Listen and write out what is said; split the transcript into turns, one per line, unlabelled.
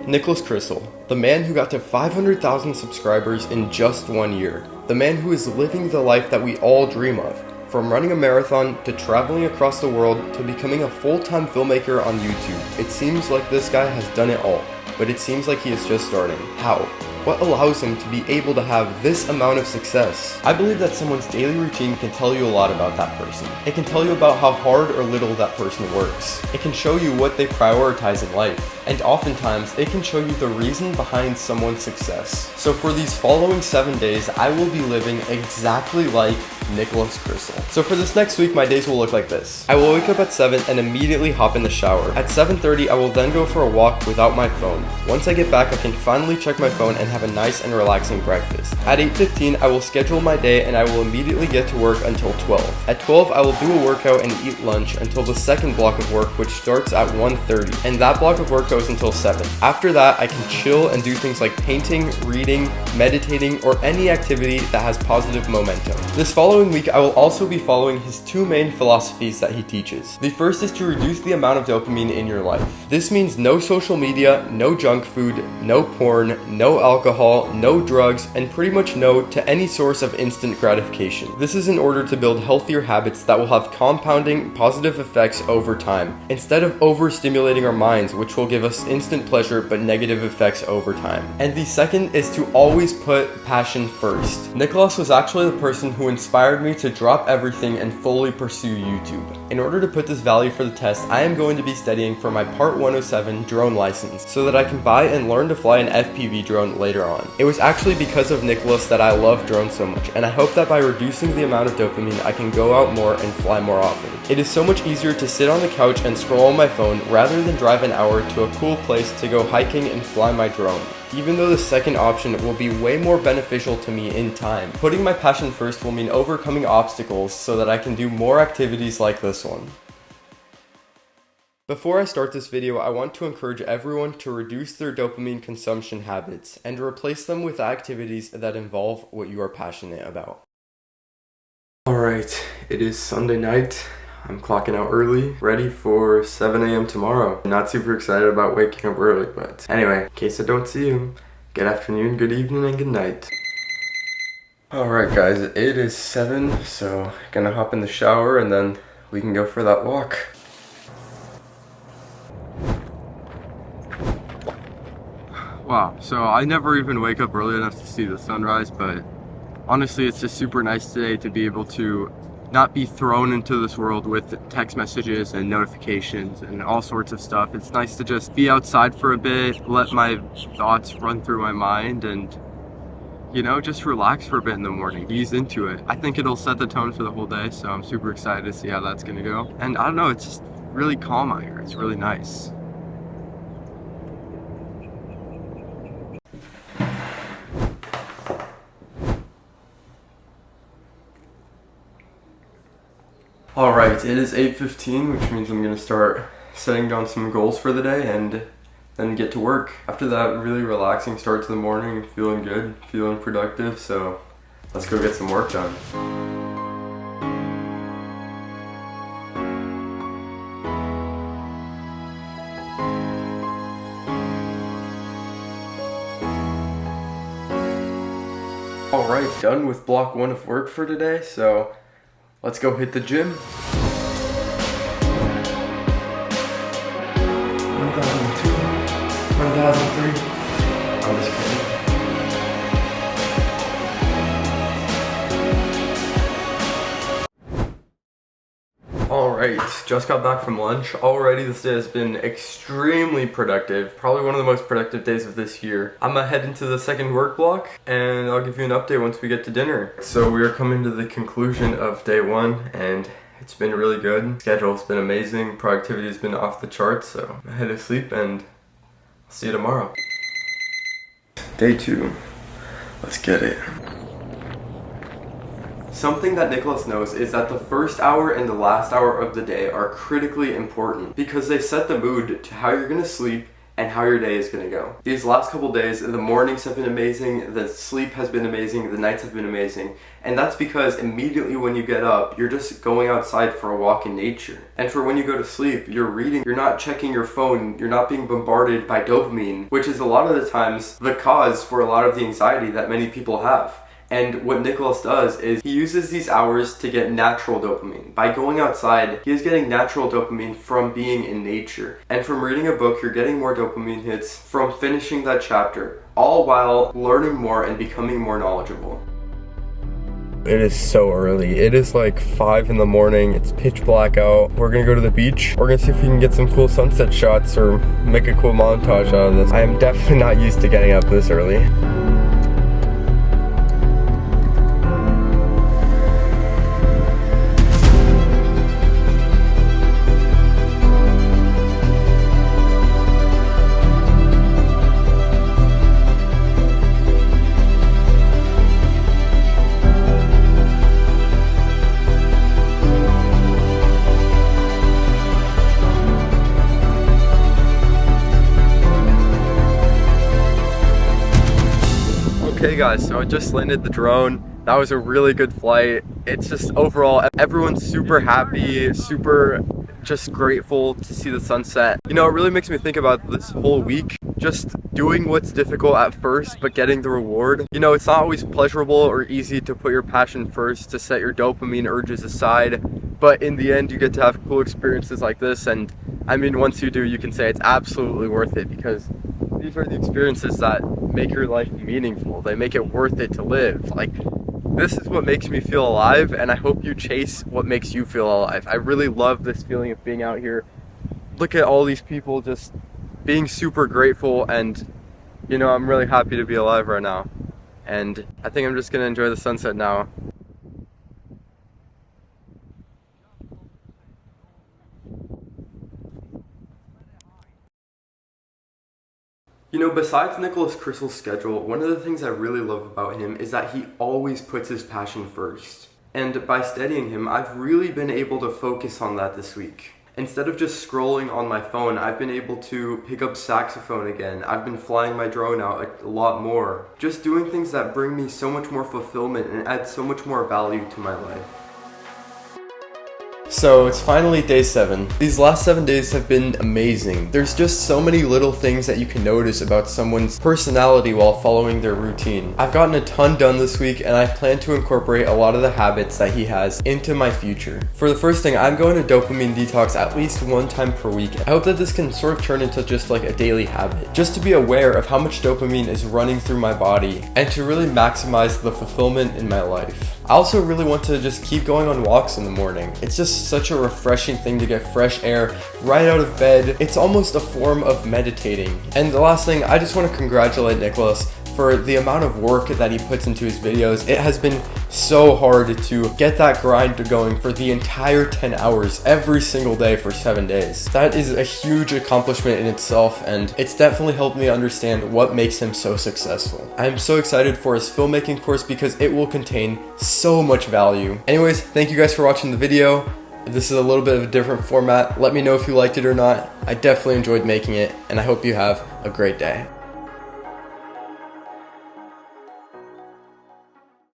Niklas Christl, the man who got to 500,000 subscribers in just 1 year. The man who is living the life that we all dream of. From running a marathon, to traveling across the world, to becoming a full-time filmmaker on YouTube. It seems like this guy has done it all, but it seems like he is just starting. How? What allows him to be able to have this amount of success? I believe that someone's daily routine can tell you a lot about that person. It can tell you about how hard or little that person works. It can show you what they prioritize in life. And oftentimes, it can show you the reason behind someone's success. So for these following 7 days, I will be living exactly like Niklas Christl. So for this next week, my days will look like this. I will wake up at 7 and immediately hop in the shower. At 7:30, I will then go for a walk without my phone. Once I get back, I can finally check my phone and have a nice and relaxing breakfast. At 8:15, I will schedule my day and I will immediately get to work until 12. At 12, I will do a workout and eat lunch until the second block of work, which starts at 1:30. And that block of work goes until 7. After that, I can chill and do things like painting, reading, meditating, or any activity that has positive momentum. This following week, I will also be following his two main philosophies that he teaches. The first is to reduce the amount of dopamine in your life. This means no social media, no junk food, no porn, no alcohol, no drugs, and pretty much no to any source of instant gratification. This is in order to build healthier habits that will have compounding positive effects over time, instead of overstimulating our minds, which will give us instant pleasure but negative effects over time. And the second is to always put passion first. Niklas was actually the person who inspired me to drop everything and fully pursue YouTube. In order to put this value for the test, I am going to be studying for my Part 107 drone license so that I can buy and learn to fly an FPV drone later on. It was actually because of Niklas that I love drones so much, and I hope that by reducing the amount of dopamine, I can go out more and fly more often. It is so much easier to sit on the couch and scroll on my phone rather than drive an hour to a cool place to go hiking and fly my drone. Even though the second option will be way more beneficial to me in time. Putting my passion first will mean overcoming obstacles so that I can do more activities like this one. Before I start this video, I want to encourage everyone to reduce their dopamine consumption habits and replace them with activities that involve what you are passionate about. Alright, it is Sunday night. I'm clocking out early, ready for 7 a.m. tomorrow. Not super excited about waking up early, but anyway, in case I don't see you, good afternoon, good evening, and good night. Alright guys, it is 7, so gonna hop in the shower and then we can go for that walk. Wow, so I never even wake up early enough to see the sunrise, but honestly it's just super nice today to be able to not be thrown into this world with text messages and notifications and all sorts of stuff. It's nice to just be outside for a bit, let my thoughts run through my mind, and you know, just relax for a bit in the morning, ease into it. I think it'll set the tone for the whole day, so I'm super excited to see how that's gonna go. And I don't know, it's just really calm out here. It's really nice. Alright, it is 8:15, which means I'm going to start setting down some goals for the day and then get to work. After that really relaxing start to the morning, feeling good, feeling productive, so let's go get some work done. Alright, done with block 1 of work for today, so let's go hit the gym. 1002, 1003. I'm just kidding. Alright, just got back from lunch. Already this day has been extremely productive. Probably one of the most productive days of this year. I'm gonna head into the second work block and I'll give you an update once we get to dinner. So we are coming to the conclusion of day 1 and it's been really good. Schedule's been amazing. Productivity has been off the charts, so I'm headed to sleep and I'll see you tomorrow. Day 2. Let's get it. Something that Niklas knows is that the first hour and the last hour of the day are critically important because they set the mood to how you're going to sleep and how your day is going to go. These last couple days, the mornings have been amazing, the sleep has been amazing, the nights have been amazing, and that's because immediately when you get up, you're just going outside for a walk in nature. And for when you go to sleep, you're reading, you're not checking your phone, you're not being bombarded by dopamine, which is a lot of the times the cause for a lot of the anxiety that many people have. And what Niklas does is he uses these hours to get natural dopamine. By going outside, he is getting natural dopamine from being in nature. And from reading a book, you're getting more dopamine hits from finishing that chapter, all while learning more and becoming more knowledgeable. It is so early. It is like 5 in the morning. It's pitch black out. We're gonna go to the beach. We're gonna see if we can get some cool sunset shots or make a cool montage out of this. I am definitely not used to getting up this early. Okay guys, so I just landed the drone. That was a really good flight. It's just overall, everyone's super happy, super just grateful to see the sunset. You know, it really makes me think about this whole week. Just doing what's difficult at first, but getting the reward. You know, it's not always pleasurable or easy to put your passion first, to set your dopamine urges aside. But in the end, you get to have cool experiences like this. And I mean, once you do, you can say it's absolutely worth it, because these are the experiences that make your life meaningful. They make it worth it to live. Like, this is what makes me feel alive, and I hope you chase what makes you feel alive. I really love this feeling of being out here. Look at all these people just being super grateful, and you know, I'm really happy to be alive right now. And I think I'm just gonna enjoy the sunset now. You know, besides Niklas Christl's schedule, one of the things I really love about him is that he always puts his passion first. And by studying him, I've really been able to focus on that this week. Instead of just scrolling on my phone, I've been able to pick up saxophone again. I've been flying my drone out a lot more. Just doing things that bring me so much more fulfillment and add so much more value to my life. So it's finally day 7. These last 7 days have been amazing. There's just so many little things that you can notice about someone's personality while following their routine. I've gotten a ton done this week, and I plan to incorporate a lot of the habits that he has into my future. For the first thing, I'm going to dopamine detox at least 1 time per week. I hope that this can sort of turn into just like a daily habit, just to be aware of how much dopamine is running through my body and to really maximize the fulfillment in my life. I also really want to just keep going on walks in the morning. It's just such a refreshing thing to get fresh air right out of bed. It's almost a form of meditating. And the last thing, I just want to congratulate Niklas for the amount of work that he puts into his videos. It has been so hard to get that grind going for the entire 10 hours every single day for 7 days. That is a huge accomplishment in itself, and it's definitely helped me understand what makes him so successful. I'm so excited for his filmmaking course because it will contain so much value. Anyways, thank you guys for watching the video. This is a little bit of a different format. Let me know if you liked it or not. I definitely enjoyed making it, and I hope you have a great day.